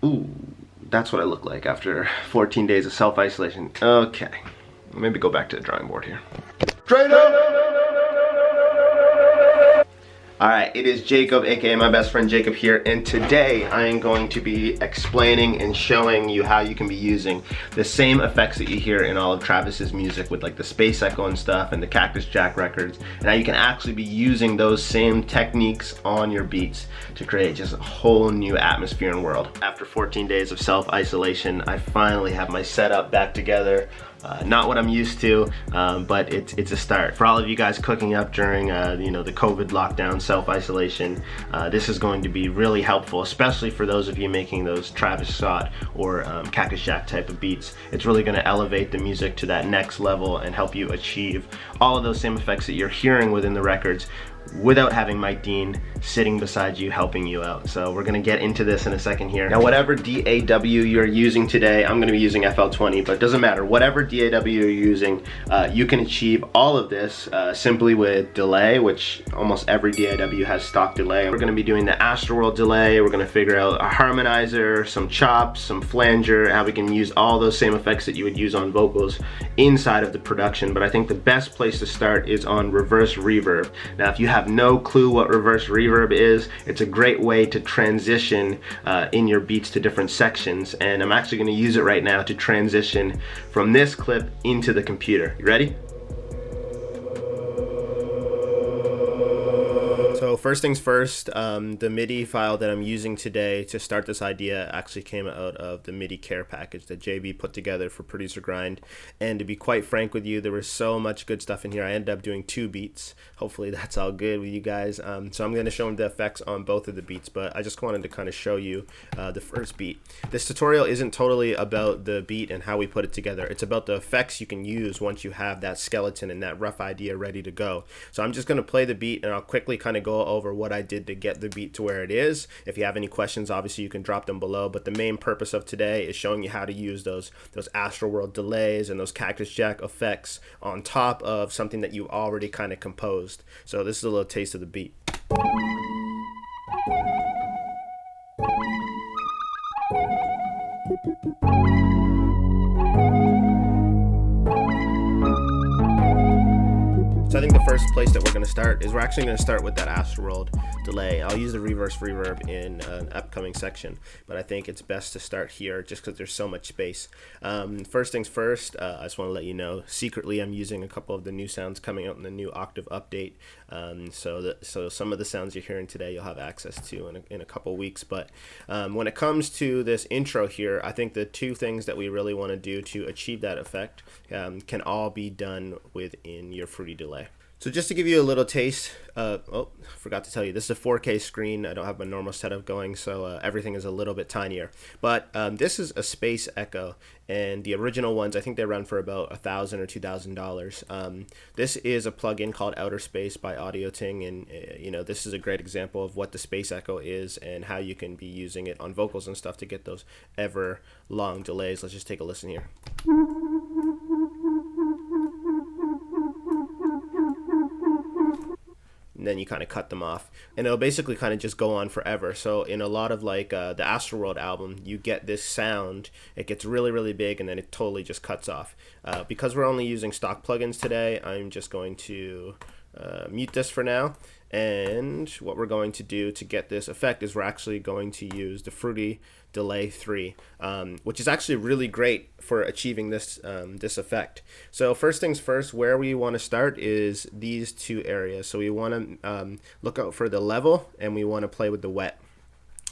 Ooh, that's what I look like after 14 days of self-isolation. Okay, maybe go back to the drawing board here. Straight up! Alright, it is Jacob, aka my best friend Jacob here, and today I am going to be explaining and showing you how you can be using the same effects that you hear in all of Travis's music with like the space echo and stuff and the Cactus Jack records, and how you can actually be using those same techniques on your beats to create just a whole new atmosphere and world. After 14 days of self-isolation, I finally have my setup back together. Not what I'm used to, but it's a start. For all of you guys cooking up during the COVID lockdown, self-isolation, this is going to be really helpful, especially for those of you making those Travis Scott or Cactus Jack type of beats. It's really going to elevate the music to that next level and help you achieve all of those same effects that you're hearing within the records without having Mike Dean sitting beside you helping you out. So we're gonna get into this in a second here. Now whatever DAW you're using today, I'm gonna be using FL20, but it doesn't matter. Whatever DAW you're using, you can achieve all of this simply with delay, which almost every DAW has stock delay. We're gonna be doing the Astroworld delay, we're gonna figure out a harmonizer, some chops, some flanger, how we can use all those same effects that you would use on vocals inside of the production. But I think the best place to start is on reverse reverb. Now if you have no clue what reverse reverb is, it's a great way to transition in your beats to different sections, and I'm actually going to use it right now to transition from this clip into the computer. You ready? So first things first, the MIDI file that I'm using today to start this idea actually came out of the MIDI care package that JB put together for ProducerGrind. And to be quite frank with you, there was so much good stuff in here. I ended up doing 2 beats. Hopefully that's all good with you guys. So I'm going to show them the effects on both of the beats, but I just wanted to kind of show you the first beat. This tutorial isn't totally about the beat and how we put it together. It's about the effects you can use once you have that skeleton and that rough idea ready to go. So I'm just going to play the beat and I'll quickly kind of go over what I did to get the beat to where it is. If you have any questions, obviously you can drop them below, but the main purpose of today is showing you how to use those Astroworld delays and those Cactus Jack effects on top of something that you already kind of composed. So this is a little taste of the beat. So I think the first place that we're going to start is we're actually going to start with that Astroworld delay. I'll use the reverse reverb in an upcoming section, but I think it's best to start here just because there's so much space. First things first, I just want to let you know, secretly I'm using a couple of the new sounds coming out in the new Octave update. So some of the sounds you're hearing today you'll have access to in a couple weeks. But when it comes to this intro here, I think the 2 things that we really want to do to achieve that effect can all be done within your Fruity delay. So just to give you a little taste, forgot to tell you, this is a 4K screen. I don't have my normal setup going, so everything is a little bit tinier. But this is a space echo, and the original ones, I think they run for about $1,000 or $2,000. This is a plugin called Outer Space by AudioTing, and this is a great example of what the space echo is and how you can be using it on vocals and stuff to get those ever long delays. Let's just take a listen here. And then you kind of cut them off, and it'll basically kind of just go on forever. So in a lot of like the Astroworld album, you get this sound, it gets really, really big, and then it totally just cuts off. Because we're only using stock plugins today, I'm just going to mute this for now. And what we're going to do to get this effect is we're actually going to use the Fruity Delay 3, which is actually really great for achieving this this effect. So first things first, where we want to start is these 2 areas. So we want to look out for the level, and we want to play with the wet.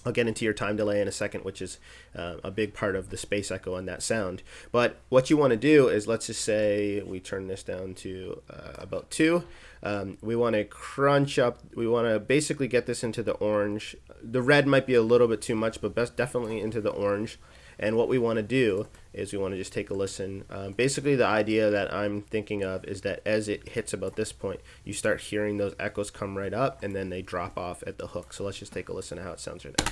I'll get into your time delay in a second, which is a big part of the space echo and that sound. But what you want to do is, let's just say we turn this down to about 2. We want to crunch up, we want to basically get this into the orange. The red might be a little bit too much, but definitely into the orange. And what we want to do is we want to just take a listen. Basically the idea that I'm thinking of is that as it hits about this point, you start hearing those echoes come right up, and then they drop off at the hook. So let's just take a listen to how it sounds right now.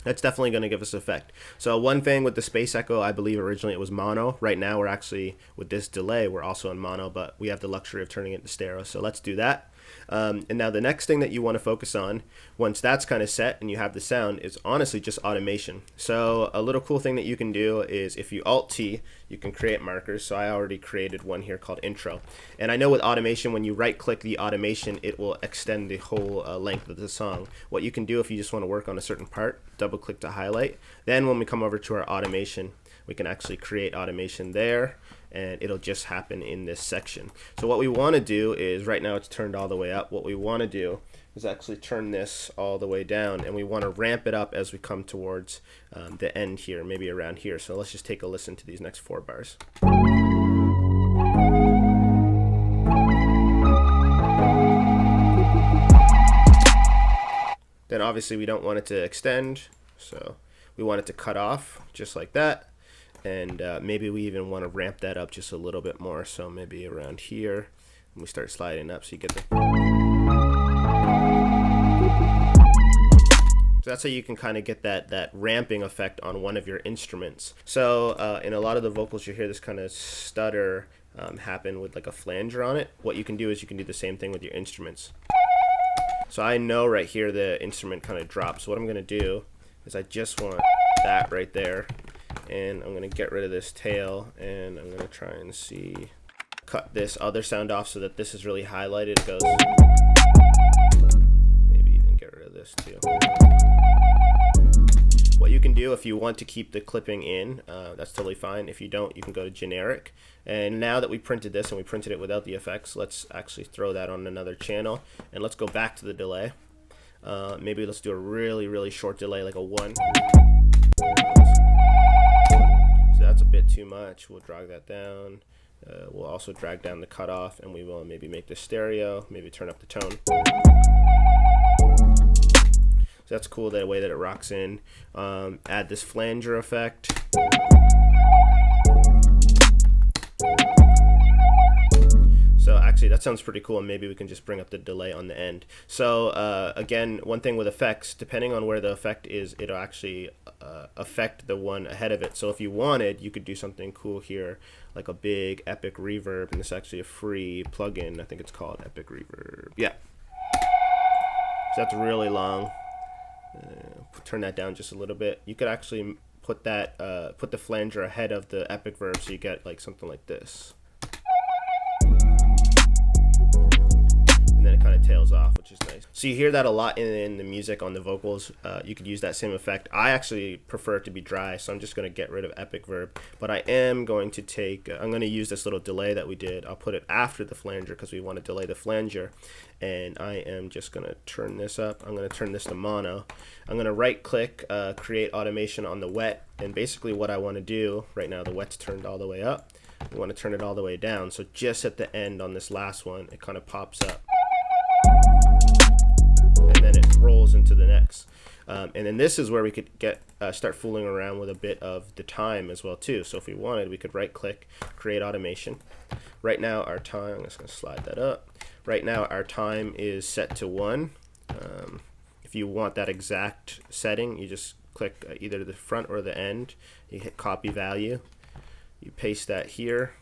That's definitely going to give us effect. So one thing with the space echo, I believe originally it was mono. Right now we're actually, with this delay, we're also in mono, but we have the luxury of turning it to stereo. So let's do that. And now the next thing that you want to focus on, once that's kind of set and you have the sound, is honestly just automation. So a little cool thing that you can do is if you Alt-T, you can create markers. So I already created one here called intro. And I know with automation, when you right click the automation, it will extend the whole length of the song. What you can do if you just want to work on a certain part, double click to highlight. Then when we come over to our automation, we can actually create automation there, and it'll just happen in this section. So what we want to do is, right now it's turned all the way up, what we want to do is actually turn this all the way down, and we want to ramp it up as we come towards the end here, maybe around here. So let's just take a listen to these next 4 bars. Then obviously we don't want it to extend, so we want it to cut off just like that. And maybe we even want to ramp that up just a little bit more, so maybe around here, and we start sliding up so you get the... So that's how you can kind of get that ramping effect on one of your instruments. So in a lot of the vocals you hear this kind of stutter happen with like a flanger on it. What you can do is you can do the same thing with your instruments. So I know right here the instrument kind of drops. So what I'm going to do is I just want that right there. And I'm going to get rid of this tail, and I'm going to try and cut this other sound off so that this is really highlighted. It goes, maybe even get rid of this too. What you can do if you want to keep the clipping in, that's totally fine. If you don't, you can go to generic. And now that we printed this and we printed it without the effects, let's actually throw that on another channel, and let's go back to the delay. Maybe let's do a really short delay, like a 1. That's a bit too much. We'll drag that down. We'll also drag down the cutoff, and we will maybe make this stereo, maybe turn up the tone. So that's cool, the way that it rocks in. Add this flanger effect. So actually that sounds pretty cool, and maybe we can just bring up the delay on the end. So again, one thing with effects, depending on where the effect is, it'll actually affect the one ahead of it. So if you wanted, you could do something cool here, like a big epic reverb, and this is actually a free plugin. I think it's called Epic Reverb. Yeah. So that's really long. Turn that down just a little bit. You could actually put that put the flanger ahead of the epic verb, so you get like something like this. And then it kind of tails off, which is nice. So you hear that a lot in the music on the vocals. You could use that same effect. I actually prefer it to be dry, so I'm just going to get rid of epic verb. But I am going to take, I'm going to use this little delay that we did. I'll put it after the flanger because we want to delay the flanger. And I am just going to turn this up. I'm going to turn this to mono. I'm going to right click, create automation on the wet. And basically what I want to do, right now the wet's turned all the way up. We want to turn it all the way down. So just at the end on this last one, it kind of pops up. And then it rolls into the next. And then this is where we could start fooling around with a bit of the time as well too. So if we wanted, we could right click, create automation. Right now our time, I'm just going to slide that up. Right now our time is set to 1. If you want that exact setting, you just click either the front or the end. You hit copy value. You paste that here.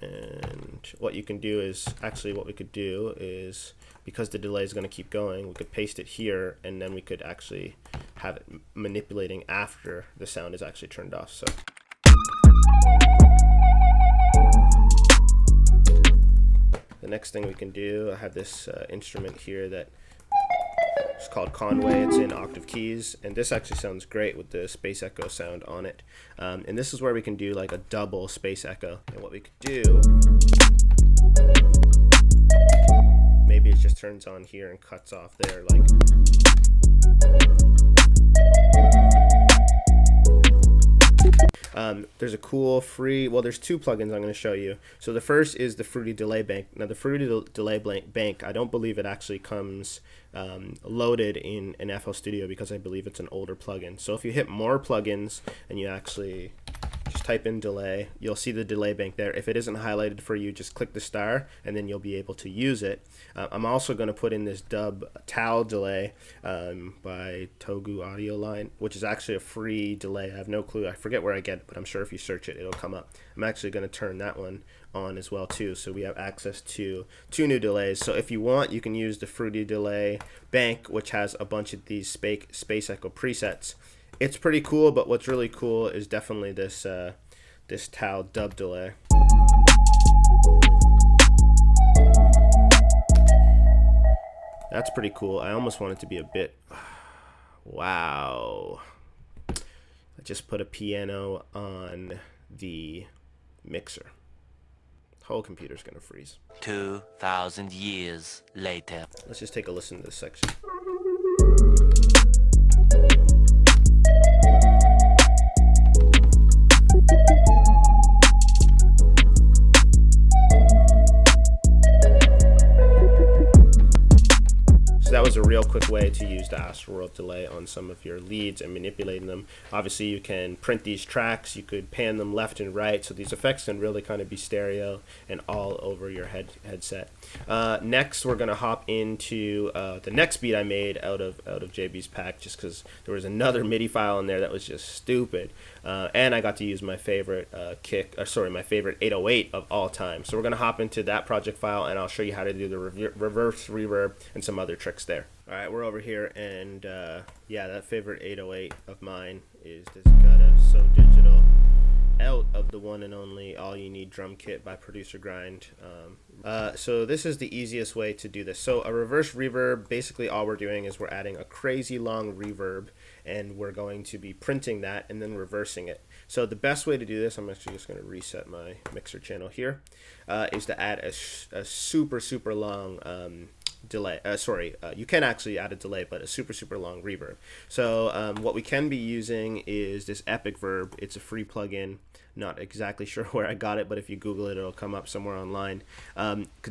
And what you can do is, actually what we could do is, because the delay is going to keep going, we could paste it here, and then we could actually have it manipulating after the sound is actually turned off. So the next thing we can do, I have this instrument here that is called Conway. It's in octave keys, and this actually sounds great with the space echo sound on it. And this is where we can do like a double space echo. And what we could do, maybe it just turns on here and cuts off there, like. There's a cool free, well, there's 2 plugins I'm going to show you. So the first is the Fruity Delay Bank. Now the Fruity Delay Bank, I don't believe it actually comes loaded in an FL Studio because I believe it's an older plugin. So if you hit more plugins and you actually just type in delay. You'll see the delay bank there. If it isn't highlighted for you, just click the star and then you'll be able to use it. I'm also going to put in this dub Tal delay by Togu Audio Line, which is actually a free delay. I have no clue. I forget where I get it, but I'm sure if you search it, it'll come up. I'm actually going to turn that one on as well too, so we have access to 2 new delays. So if you want, you can use the Fruity Delay bank, which has a bunch of these Space Echo presets. It's pretty cool, but what's really cool is definitely this this Tal dub delay. That's pretty cool. I almost want it to be a bit... Wow. I just put a piano on the mixer. Whole computer's gonna freeze. 2,000 years later. Let's just take a listen to this section. That was a real quick way to use the Astral World delay on some of your leads and manipulating them. Obviously you can print these tracks, you could pan them left and right, so these effects can really kind of be stereo and all over your headset. Next we're going to hop into the next beat I made out of JB's pack, just because there was another MIDI file in there that was just stupid. And I got to use my favorite my favorite 808 of all time. So we're going to hop into that project file and I'll show you how to do the reverse reverb and some other tricks there. Alright, we're over here, and yeah, that favorite 808 of mine is this Gutta So Digital out of the one and only All You Need drum kit by ProducerGrind. So this is the easiest way to do this. So a reverse reverb, basically all we're doing is we're adding a crazy long reverb, and we're going to be printing that and then reversing it. So the best way to do this, I'm actually just going to reset my mixer channel here, is to add a super long delay. You can actually add a delay, but a super long reverb. So what we can be using is this Epic Verb. It's a free plugin. Not exactly sure where I got it, but if you Google it, it'll come up somewhere online.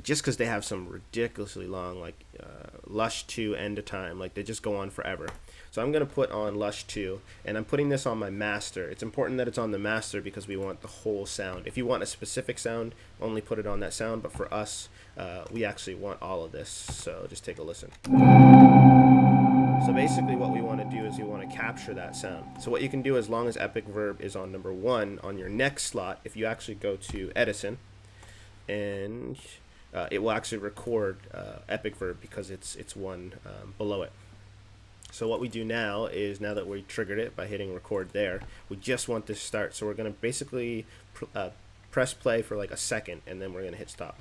Just because they have some ridiculously long, like Lush 2 End of Time, like they just go on forever. So I'm going to put on Lush 2, and I'm putting this on my master. It's important that it's on the master because we want the whole sound. If you want a specific sound, only put it on that sound, but for us, we actually want all of this. So just take a listen. So basically what we want to do is we want to capture that sound. So what you can do, as long as Epic Verb is on number 1 on your next slot, if you actually go to Edison, and it will actually record Epic Verb because it's one below it. So what we do now is, now that we triggered it by hitting record there, we just want this to start. So we're going to basically press play for like a second, and then we're going to hit stop.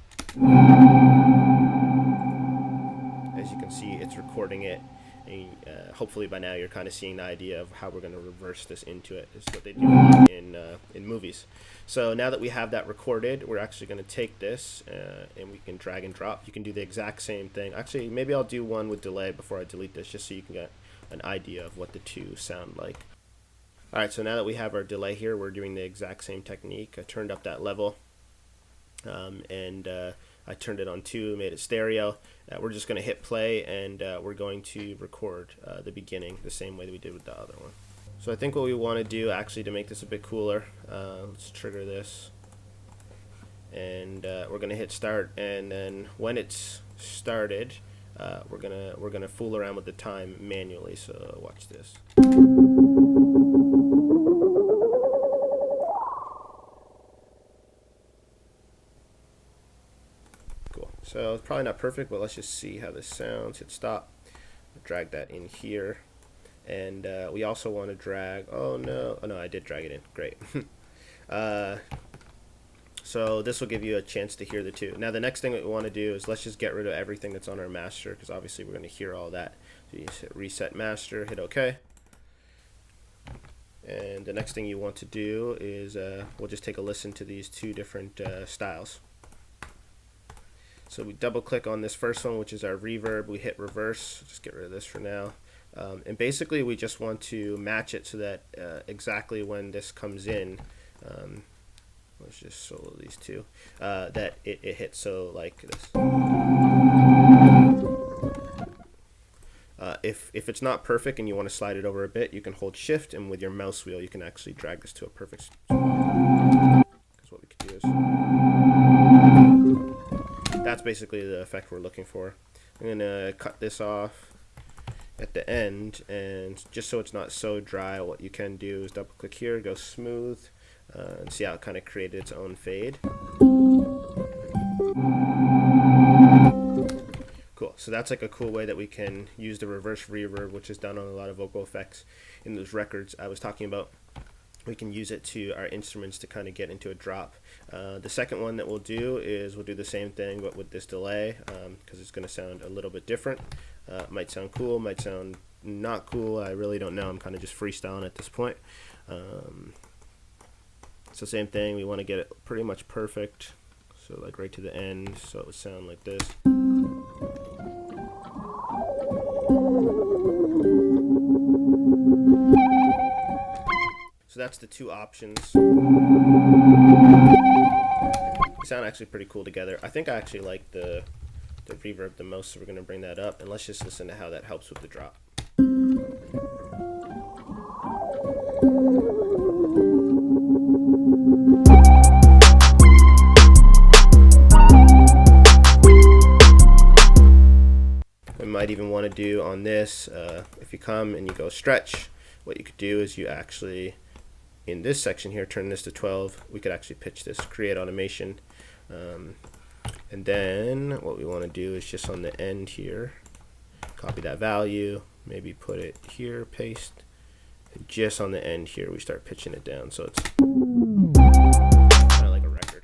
As you can see, it's recording it. And, hopefully by now you're kind of seeing the idea of how we're going to reverse this into it. Is what they do in movies. So now that we have that recorded, we're actually going to take this and we can drag and drop. You can do the exact same thing. Actually, maybe I'll do one with delay before I delete this, just so you can get an idea of what the two sound like. Alright, so now that we have our delay here, we're doing the exact same technique. I turned up that level, and I turned it on 2, made it stereo. We're just going to hit play, and we're going to record the beginning the same way that we did with the other one. So I think what we want to do, actually, to make this a bit cooler, let's trigger this, and we're going to hit start, and then when it's started, we're gonna fool around with the time manually. So watch this. Cool. So it's probably not perfect, but let's just see how this sounds. Hit stop. Drag that in here, and we also want to drag. Oh no! I did drag it in. Great. So this will give you a chance to hear the two. Now the next thing that we want to do is, let's just get rid of everything that's on our master, because obviously we're going to hear all that. So you just hit reset master, hit OK. And the next thing you want to do is we'll just take a listen to these two different styles. So we double click on this first one, which is our reverb. We hit reverse. Just get rid of this for now. And basically we just want to match it so that exactly when this comes in, let's just solo these two, that it hits, so like this. If it's not perfect and you want to slide it over a bit, you can hold shift, and with your mouse wheel you can actually drag this to a perfect spot. this. That's basically the effect we're looking for. I'm gonna cut this off at the end, and just so it's not so dry, what you can do is double click here, go smooth, and see how it kind of created its own fade. Cool. So that's like a cool way that we can use the reverse reverb, which is done on a lot of vocal effects in those records I was talking about. We can use it to our instruments to kind of get into a drop. The second one that we'll do is we'll do the same thing but with this delay, because it's going to sound a little bit different. Might sound cool, might sound not cool. I really don't know. I'm kind of just freestyling at this point. So same thing, we want to get it pretty much perfect. So like right to the end, so it would sound like this. So that's the two options. They sound actually pretty cool together. I think I actually like the reverb the most, so we're going to bring that up, and let's just listen to how that helps with the drop. We might even want to do on this, if you come and you go stretch, what you could do is you actually, in this section here, turn this to 12. We could actually pitch this, create automation. And then what we want to do is just on the end here, copy that value, maybe put it here, paste, and just on the end here we start pitching it down so it's kind of like a record.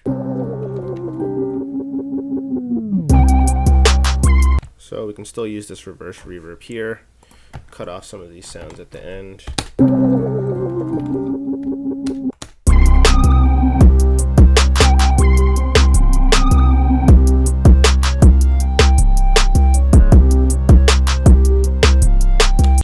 So we can still use this reverse reverb here, cut off some of these sounds at the end.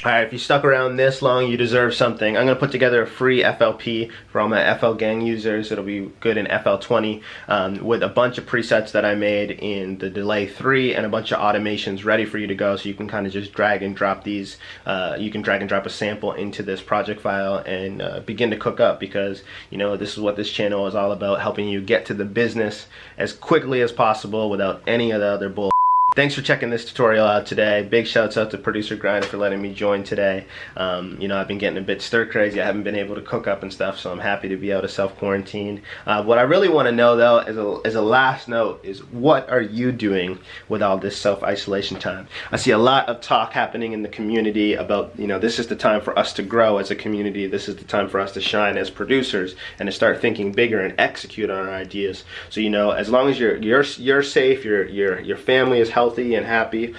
Alright, if you stuck around this long, you deserve something. I'm going to put together a free FLP for all my FL Gang users. It'll be good in FL20 with a bunch of presets that I made in the Delay 3 and a bunch of automations ready for you to go, so you can kind of just drag and drop these. You can drag and drop a sample into this project file and begin to cook up, because you know this is what this channel is all about, helping you get to the business as quickly as possible without any of the other bull. Thanks for checking this tutorial out today. Big shouts out to ProducerGrind for letting me join today. You know, I've been getting a bit stir crazy. I haven't been able to cook up and stuff, so I'm happy to be able to self-quarantine. What I really want to know though, as a last note, is what are you doing with all this self-isolation time? I see a lot of talk happening in the community about, you know, this is the time for us to grow as a community. This is the time for us to shine as producers and to start thinking bigger and execute on our ideas. So, you know, as long as you're safe, your family is healthy and happy,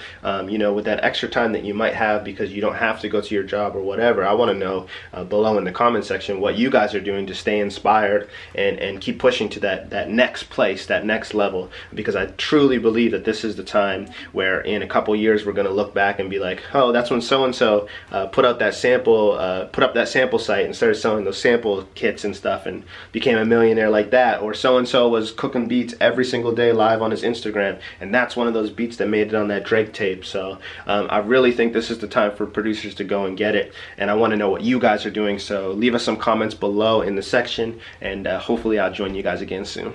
you know, with that extra time that you might have because you don't have to go to your job or whatever, I want to know below in the comment section what you guys are doing to stay inspired and keep pushing to that next place, that next level, because I truly believe that this is the time where in a couple years we're going to look back and be like, oh, that's when so-and-so put up that sample site and started selling those sample kits and stuff and became a millionaire like that, or so-and-so was cooking beats every single day live on his Instagram, and that's one of those beats that made it on that Drake tape. So I really think this is the time for producers to go and get it, and I want to know what you guys are doing, so leave us some comments below in the section, and hopefully I'll join you guys again soon.